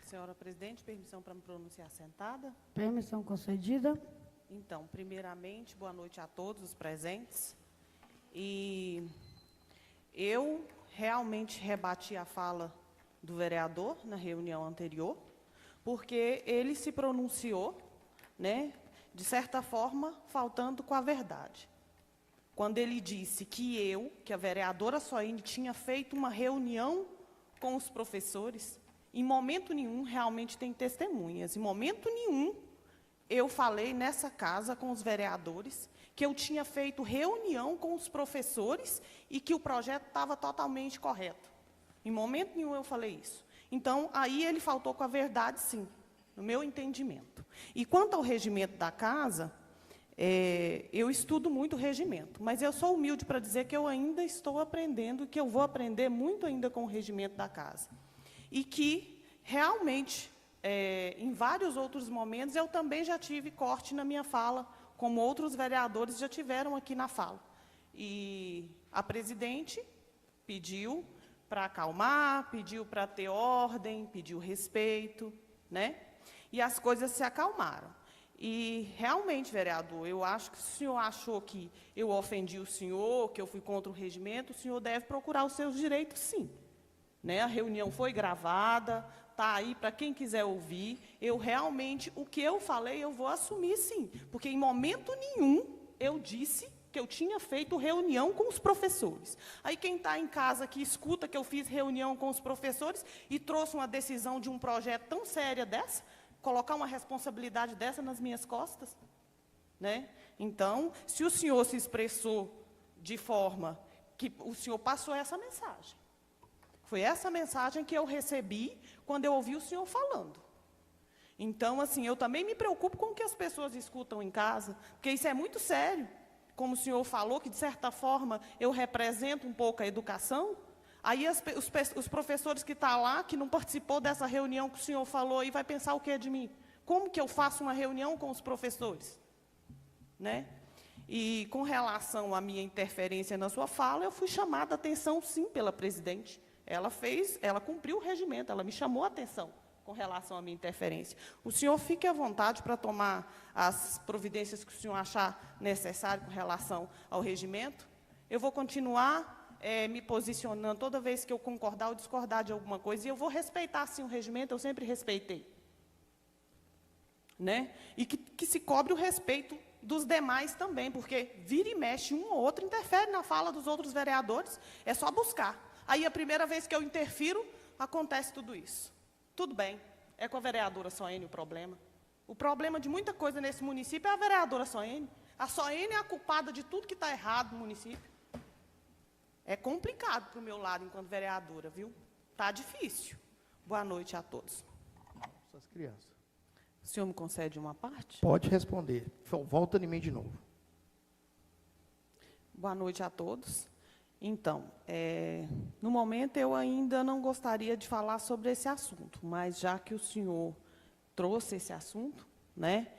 Senhora presidente, permissão para me pronunciar sentada? Permissão concedida. Então, primeiramente, boa noite a todos os presentes. E eu realmente rebati a fala do vereador na reunião anterior, porque ele se pronunciou, né, de certa forma, faltando com a verdade. Quando ele disse que a vereadora Soine, tinha feito uma reunião com os professores, em momento nenhum, realmente tem testemunhas, em momento nenhum, eu falei nessa casa com os vereadores que eu tinha feito reunião com os professores e que o projeto estava totalmente correto. Em momento nenhum eu falei isso. Então, aí ele faltou com a verdade, sim, no meu entendimento. E quanto ao regimento da casa, eu estudo muito o regimento, mas eu sou humilde para dizer que eu ainda estou aprendendo e que eu vou aprender muito ainda com o regimento da casa. E que, realmente, em vários outros momentos, eu também já tive corte na minha fala, como outros vereadores já tiveram aqui na fala. E a presidente pediu para acalmar, pediu para ter ordem, pediu respeito, né? E as coisas se acalmaram. E, realmente, vereador, eu acho que se o senhor achou que eu ofendi o senhor, que eu fui contra o regimento, o senhor deve procurar os seus direitos, sim. Né? A reunião foi gravada, está aí para quem quiser ouvir. Eu realmente, o que eu falei, eu vou assumir, sim. Porque, em momento nenhum, eu disse que eu tinha feito reunião com os professores. Aí, quem está em casa que escuta que eu fiz reunião com os professores e trouxe uma decisão de um projeto tão séria dessa, colocar uma responsabilidade dessa nas minhas costas, né? Então, se o senhor se expressou de forma que o senhor passou essa mensagem. Foi essa mensagem que eu recebi quando eu ouvi o senhor falando. Então, assim, eu também me preocupo com o que as pessoas escutam em casa, porque isso é muito sério. Como o senhor falou, que, de certa forma, eu represento um pouco a educação. Aí os professores que estão lá, que não participou dessa reunião que o senhor falou, aí vai pensar o que de mim? Como que eu faço uma reunião com os professores? Né? E, com relação à minha interferência na sua fala, eu fui chamada a atenção, sim, pela presidente. Ela cumpriu o regimento, ela me chamou a atenção com relação à minha interferência. O senhor fique à vontade para tomar as providências que o senhor achar necessário com relação ao regimento. Eu vou continuar me posicionando toda vez que eu concordar ou discordar de alguma coisa, e eu vou respeitar, sim, o regimento, eu sempre respeitei. Né? E que se cobre o respeito dos demais também, porque vira e mexe, um ou outro interfere na fala dos outros vereadores, é só buscar. Aí, a primeira vez que eu interfiro, acontece tudo isso. Tudo bem, é com a vereadora Soine o problema. O problema de muita coisa nesse município é a vereadora Soine. A Soine é a culpada de tudo que está errado no município. É complicado para o meu lado, enquanto vereadora, viu? Está difícil. Boa noite a todos. Suas crianças. O senhor me concede uma parte? Pode responder. Volta em mim de novo. Boa noite a todos. Então, no momento, eu ainda não gostaria de falar sobre esse assunto, mas já que o senhor trouxe esse assunto, né,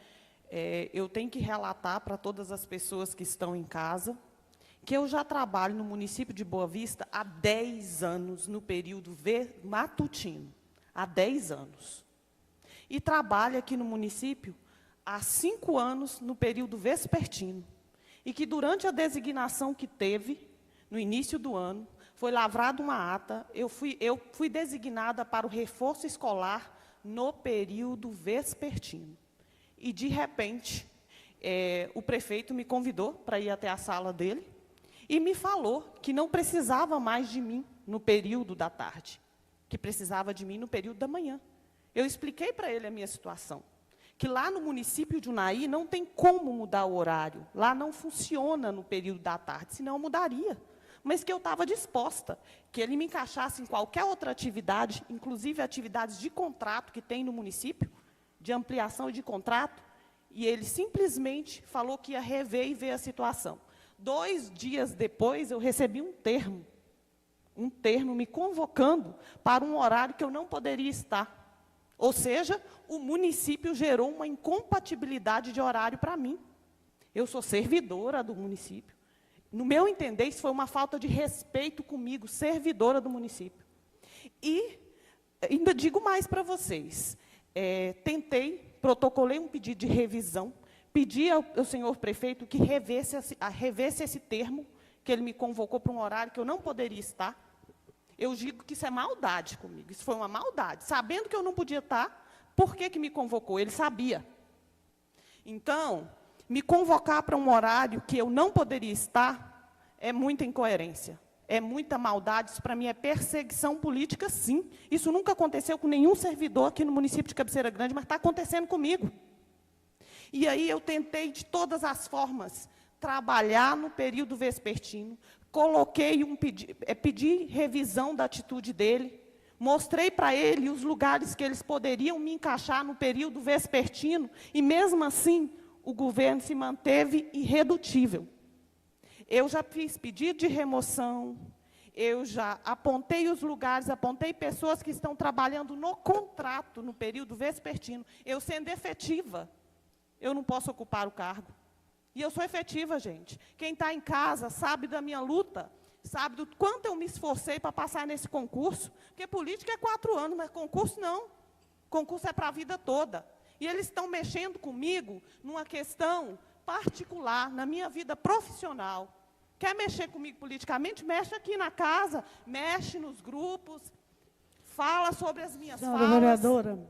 eu tenho que relatar para todas as pessoas que estão em casa que eu já trabalho no município de Boa Vista há 10 anos, no período matutino, há 10 anos. E trabalho aqui no município há 5 anos, no período vespertino. E que, durante a designação que teve, no início do ano, foi lavrada uma ata, eu fui designada para o reforço escolar no período vespertino. E, de repente, o prefeito me convidou para ir até a sala dele e me falou que não precisava mais de mim no período da tarde, que precisava de mim no período da manhã. Eu expliquei para ele a minha situação, que lá no município de Unai não tem como mudar o horário, lá não funciona no período da tarde, senão eu mudaria. Mas que eu estava disposta, que ele me encaixasse em qualquer outra atividade, inclusive atividades de contrato que tem no município, de ampliação de contrato, e ele simplesmente falou que ia rever e ver a situação. 2 dias depois, eu recebi um termo me convocando para um horário que eu não poderia estar. Ou seja, o município gerou uma incompatibilidade de horário para mim. Eu sou servidora do município. No meu entender, isso foi uma falta de respeito comigo, servidora do município. E ainda digo mais para vocês. Protocolei um pedido de revisão, pedi ao senhor prefeito que revesse esse termo, que ele me convocou para um horário que eu não poderia estar. Eu digo que isso é maldade comigo, isso foi uma maldade. Sabendo que eu não podia estar, por que me convocou? Ele sabia. Então, me convocar para um horário que eu não poderia estar é muita incoerência, é muita maldade, isso para mim é perseguição política, sim. Isso nunca aconteceu com nenhum servidor aqui no município de Cabeceira Grande, mas está acontecendo comigo. E aí eu tentei, de todas as formas, trabalhar no período vespertino, coloquei pedi revisão da atitude dele, mostrei para ele os lugares que eles poderiam me encaixar no período vespertino, e mesmo assim, o governo se manteve irredutível. Eu já fiz pedido de remoção, eu já apontei os lugares, apontei pessoas que estão trabalhando no contrato, no período vespertino. Eu, sendo efetiva, eu não posso ocupar o cargo. E eu sou efetiva, gente. Quem está em casa sabe da minha luta, sabe do quanto eu me esforcei para passar nesse concurso, porque política é 4 anos, mas concurso não. Concurso é para a vida toda. E eles estão mexendo comigo numa questão particular, na minha vida profissional. Quer mexer comigo politicamente? Mexe aqui na casa, mexe nos grupos, fala sobre as minhas Senhora falas. vereadora.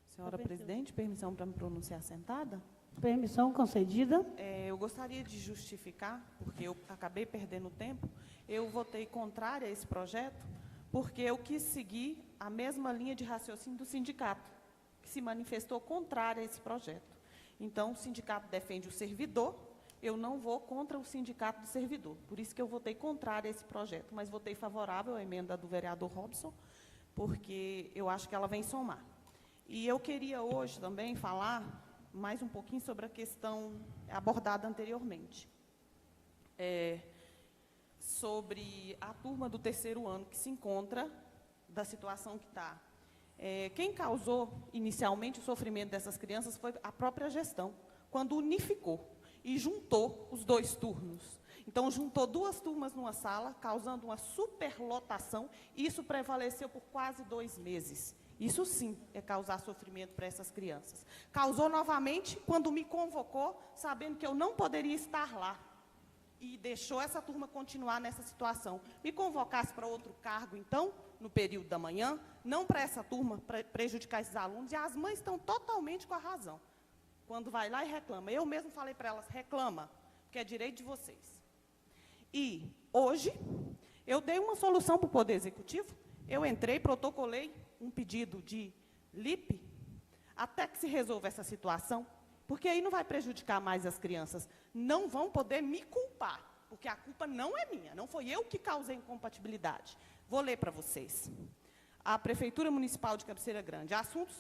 Senhora presidente, permissão para me pronunciar sentada? Permissão concedida. Eu gostaria de justificar, porque eu acabei perdendo tempo, eu votei contrária a esse projeto, porque eu quis seguir a mesma linha de raciocínio do sindicato, que se manifestou contrária a esse projeto. Então, o sindicato defende o servidor, eu não vou contra o sindicato do servidor. Por isso que eu votei contrária a esse projeto, mas votei favorável à emenda do vereador Robson, porque eu acho que ela vem somar. E eu queria hoje também falar mais um pouquinho sobre a questão abordada anteriormente, sobre a turma do 3º ano que se encontra, da situação que está. Quem causou inicialmente o sofrimento dessas crianças foi a própria gestão, quando unificou e juntou os 2 turnos. Então, juntou 2 turmas numa sala, causando uma superlotação, e isso prevaleceu por quase 2 meses. Isso, sim, é causar sofrimento para essas crianças. Causou novamente quando me convocou, sabendo que eu não poderia estar lá, e deixou essa turma continuar nessa situação. Me convocasse para outro cargo, então, no período da manhã, não para essa turma, para prejudicar esses alunos, e as mães estão totalmente com a razão. Quando vai lá e reclama. Eu mesmo falei para elas, reclama, porque é direito de vocês. E, hoje, eu dei uma solução para o Poder Executivo, eu entrei, protocolei um pedido de LIP, até que se resolva essa situação, porque aí não vai prejudicar mais as crianças. Não vão poder me culpar, porque a culpa não é minha, não foi eu que causei incompatibilidade. Vou ler para vocês. A Prefeitura Municipal de Cabeceira Grande. Assunto: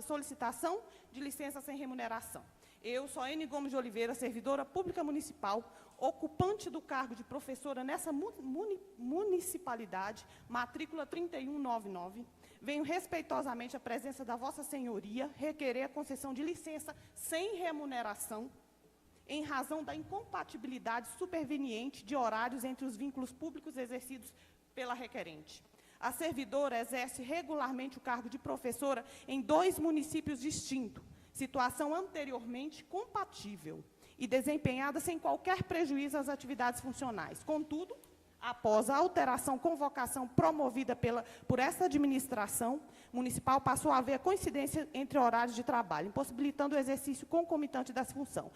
solicitação de licença sem remuneração. Eu, Soene Gomes de Oliveira, servidora pública municipal, ocupante do cargo de professora nessa municipalidade, matrícula 3199, venho respeitosamente à presença da Vossa Senhoria requerer a concessão de licença sem remuneração em razão da incompatibilidade superveniente de horários entre os vínculos públicos exercidos pela requerente. A servidora exerce regularmente o cargo de professora em 2 municípios distintos, situação anteriormente compatível e desempenhada sem qualquer prejuízo às atividades funcionais. Contudo, após a alteração convocação promovida por essa administração municipal, passou a haver coincidência entre horários de trabalho, impossibilitando o exercício concomitante das funções.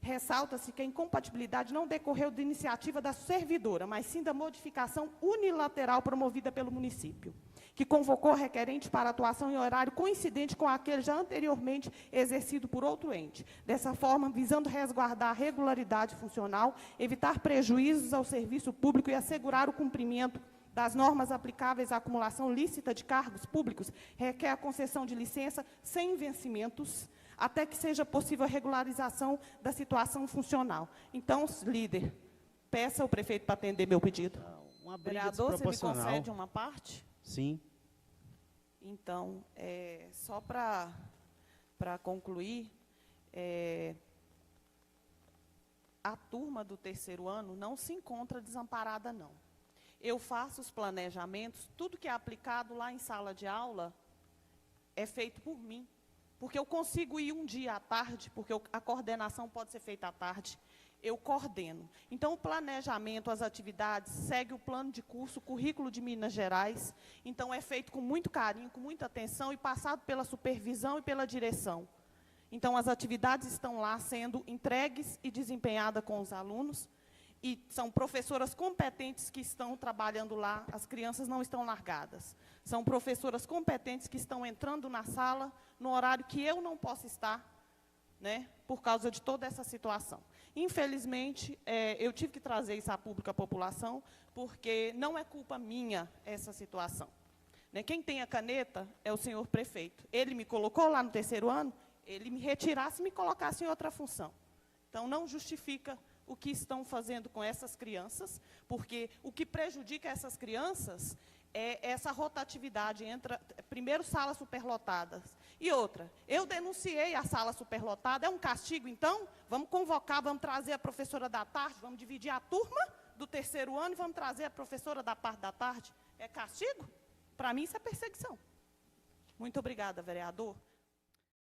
Ressalta-se que a incompatibilidade não decorreu de iniciativa da servidora, mas sim da modificação unilateral promovida pelo município, que convocou a requerente para atuação em horário coincidente com aquele já anteriormente exercido por outro ente. Dessa forma, visando resguardar a regularidade funcional, evitar prejuízos ao serviço público e assegurar o cumprimento das normas aplicáveis à acumulação lícita de cargos públicos, requer a concessão de licença sem vencimentos, até que seja possível a regularização da situação funcional. Então, líder, peça ao prefeito para atender meu pedido. Uma briga Vereador, você me desproporcional. concede uma parte? Sim. Então, só para concluir, a turma do 3º ano não se encontra desamparada, não. eu faço os planejamentos, tudo que é aplicado lá em sala de aula é feito por mim. Porque eu consigo ir um dia à tarde, porque a coordenação pode ser feita à tarde, eu coordeno. Então, o planejamento, as atividades, segue o plano de curso, o currículo de Minas Gerais. Então, é feito com muito carinho, com muita atenção e passado pela supervisão e pela direção. Então, as atividades estão lá sendo entregues e desempenhadas com os alunos. E são professoras competentes que estão trabalhando lá, as crianças não estão largadas. São professoras competentes que estão entrando na sala no horário que eu não posso estar, né, por causa de toda essa situação. Infelizmente, eu tive que trazer isso a público à população, porque não é culpa minha essa situação. Né, quem tem a caneta é o senhor prefeito. Ele me colocou lá no 3º ano, ele me retirasse e me colocasse em outra função. Então, não justifica o que estão fazendo com essas crianças, porque o que prejudica essas crianças é essa rotatividade, primeiro, salas superlotadas, e outra, eu denunciei a sala superlotada, é um castigo, então? Vamos convocar, vamos trazer a professora da tarde, vamos dividir a turma do 3º ano e vamos trazer a professora da parte da tarde. É castigo? Para mim, isso é perseguição. Muito obrigada, vereador.